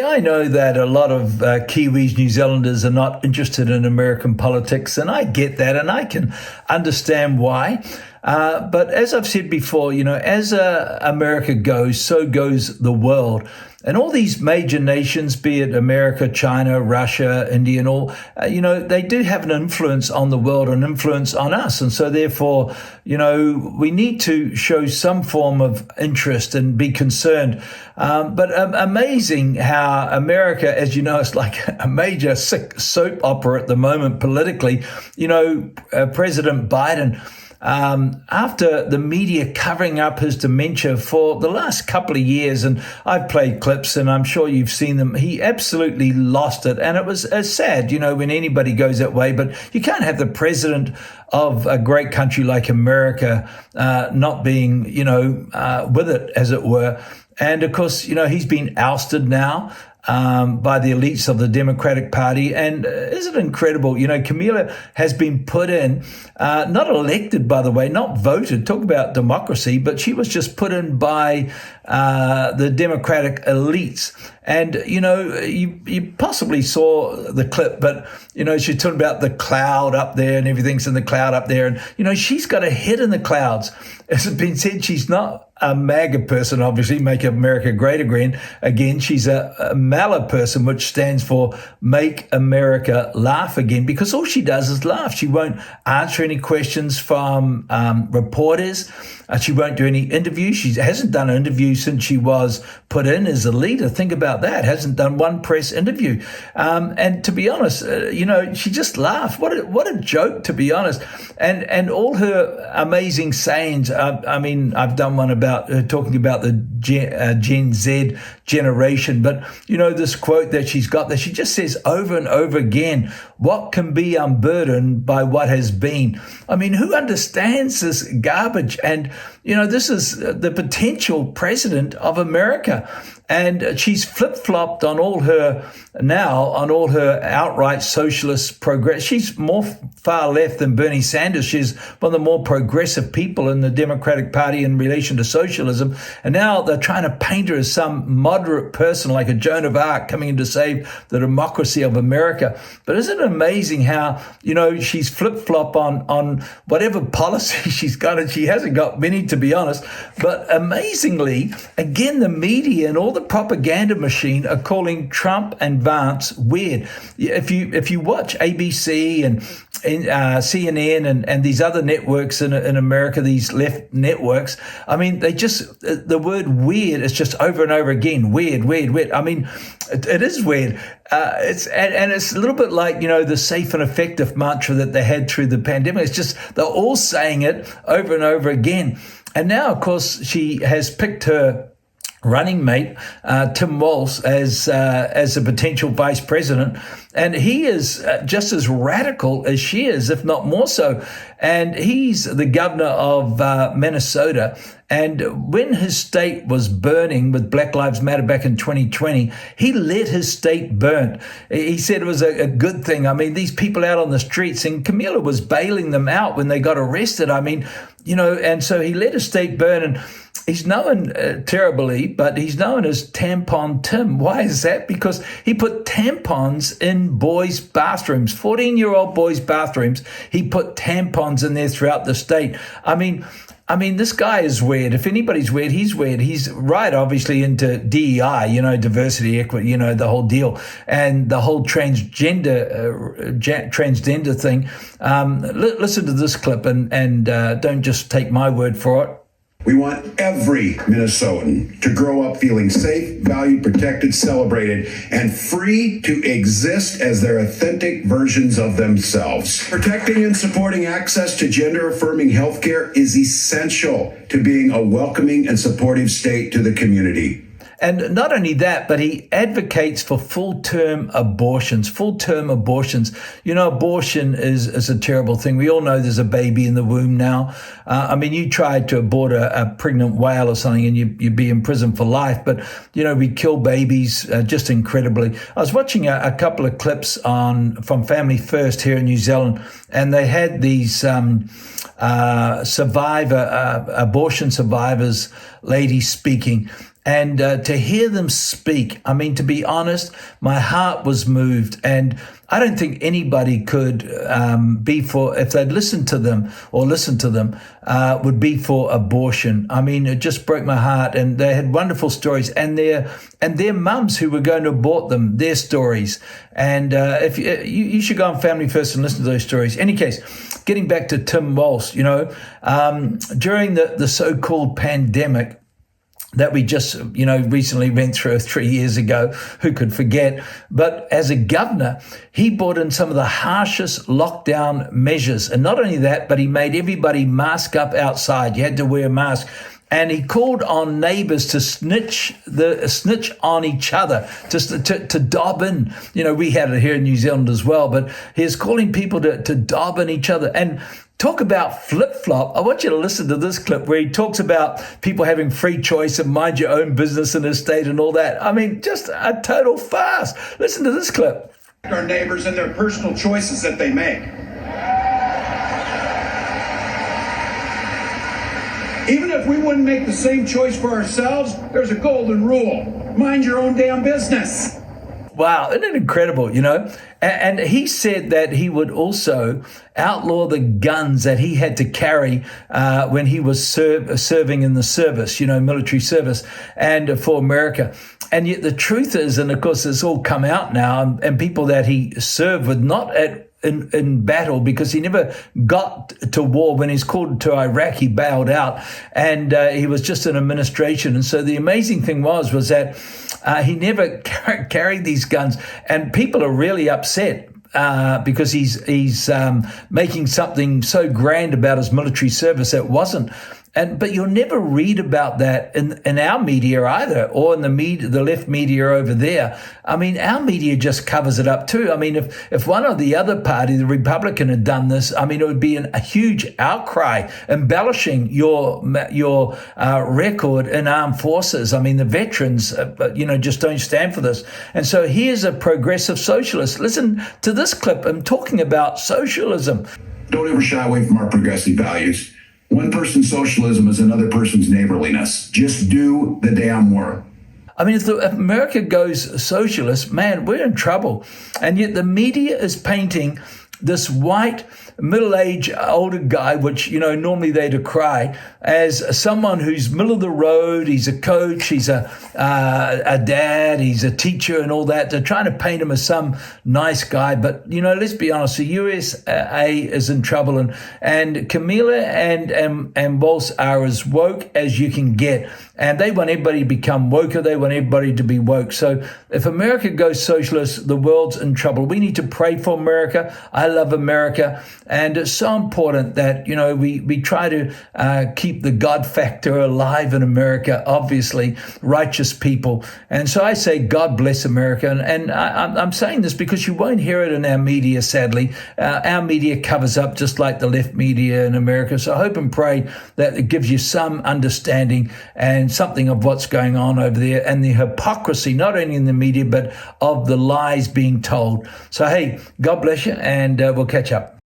I know that a lot of Kiwis, New Zealanders are not interested in American politics, and I get that, and I can understand why. But as I've said before, as America goes, so goes the world. And all these major nations, be it America, China, Russia, India, and all, they do have an influence on the world, an influence on us. And so therefore, we need to show some form of interest and be concerned. But amazing how America, as you know, is like a major soap opera at the moment politically. President Biden, after the media covering up his dementia for the last couple of years, and I've played clips and I'm sure you've seen them, he absolutely lost it. And it was sad, when anybody goes that way, but you can't have the president of a great country like America not being, with it, as it were. And of course, he's been ousted now by the elites of the Democratic Party. And isn't it incredible? Kamala has been put in, not elected, by the way, not voted, talk about democracy, but she was just put in by the Democratic elites. And, you possibly saw the clip, but, she's talking about the cloud up there and everything's in the cloud up there. And, she's got a head in the clouds. As it's been said, she's not a MAGA person, obviously, Make America Great Again. She's a MALA person, which stands for Make America Laugh Again, because all she does is laugh. She won't answer any questions from reporters. She won't do any interviews. She hasn't done an interview since she was put in as a leader. Think about that. Hasn't done one press interview. And to be honest, she just laughed. What a joke, to be honest. And all her amazing sayings. I've done one about talking about the Gen Z generation. But, this quote that she's got that she just says over and over again, what can be unburdened by what has been? Who understands this garbage? And, this is the potential president of America. And she's flip-flopped on all her outright socialist progress. She's more far left than Bernie Sanders. She's one of the more progressive people in the Democratic Party in relation to socialism. And now they're trying to paint her as some moderate person like a Joan of Arc coming in to save the democracy of America. But isn't it amazing how, she's flip-flop on whatever policy she's got, and she hasn't got many, to be honest. But amazingly, again, the media and all the propaganda machine are calling Trump and Vance weird. If you watch ABC and CNN and these other networks in America, these left networks, they just, the word weird is just over and over again. Weird. It is weird. It's a little bit like, the safe and effective mantra that they had through the pandemic. It's just, they're all saying it over and over again. And now, of course, she has picked her running mate, Tim Walz, as a potential vice president. And he is just as radical as she is, if not more so. And he's the governor of Minnesota. And when his state was burning with Black Lives Matter back in 2020, he let his state burn. He said it was a good thing. These people out on the streets, and Kamala was bailing them out when they got arrested. And so he let his state burn. And he's known terribly, but he's known as Tampon Tim. Why is that? Because he put tampons in boys' bathrooms, 14-year-old boys' bathrooms. He put tampons in there throughout the state. This guy is weird. If anybody's weird, he's weird. He's right, obviously, into DEI, diversity, equity, the whole deal, and the whole transgender thing. Listen to this clip and don't just take my word for it. We want every Minnesotan to grow up feeling safe, valued, protected, celebrated, and free to exist as their authentic versions of themselves. Protecting and supporting access to gender-affirming healthcare is essential to being a welcoming and supportive state to the community. And not only that, but he advocates for full-term abortions. Abortion is a terrible thing. We all know there's a baby in the womb now. You tried to abort a pregnant whale or something and you'd be in prison for life. But, we kill babies just incredibly. I was watching a couple of clips from Family First here in New Zealand, and they had these abortion survivors ladies speaking. And to hear them speak, I mean, to be honest, my heart was moved. And I don't think anybody could be for, if they'd listened to them or listened to them, would be for abortion. I mean, it just broke my heart. And they had wonderful stories, and their mums who were going to abort them, their stories. And if you should go on Family First and listen to those stories. Any case, getting back to Tim Walsh, during the so-called pandemic that we just, recently went through 3 years ago. Who could forget? But as a governor, he brought in some of the harshest lockdown measures. And not only that, but he made everybody mask up outside. You had to wear a mask. And he called on neighbors to snitch on each other, just to dob in. We had it here in New Zealand as well, but he's calling people to dob in each other. And talk about flip-flop. I want you to listen to this clip where he talks about people having free choice and mind your own business in his state and all that. I mean, just a total farce. Listen to this clip. Our neighbors and their personal choices that they make. Even if we wouldn't make the same choice for ourselves, there's a golden rule. Mind your own damn business. Wow, isn't it incredible, And he said that he would also outlaw the guns that he had to carry when he was serving in the service, military service, and for America. And yet the truth is, and of course it's all come out now, and people that he served with, not in battle, because he never got to war. When he's called to Iraq, he bailed out, and he was just in administration. And so the amazing thing was that he never carried these guns, and people are really upset because he's making something so grand about his military service that wasn't. But you'll never read about that in our media either, or in the left media over there. I mean, our media just covers it up too. I mean, if one or the other party, the Republican, had done this, I mean, it would be a huge outcry, embellishing your record in armed forces. I mean, the veterans, just don't stand for this. And so here's a progressive socialist. Listen to this clip. I'm talking about socialism. Don't ever shy away from our progressive values. One person's socialism is another person's neighborliness. Just do the damn work. I mean, if America goes socialist, man, we're in trouble. And yet the media is painting this white, middle-aged, older guy, which, normally they decry, as someone who's middle of the road. He's a coach, he's a dad, he's a teacher and all that. They're trying to paint him as some nice guy. But, let's be honest, the USA is in trouble. And Camila and Walsh are as woke as you can get. And they want everybody to become woker. They want everybody to be woke. So if America goes socialist, the world's in trouble. We need to pray for America. I love America. And it's so important that, we try to keep the God factor alive in America, obviously, righteous people. And so I say, God bless America. And I'm saying this because you won't hear it in our media, sadly. Our media covers up just like the left media in America. So I hope and pray that it gives you some understanding and something of what's going on over there, and the hypocrisy, not only in the media, but of the lies being told. So, hey, God bless you, and we'll catch up.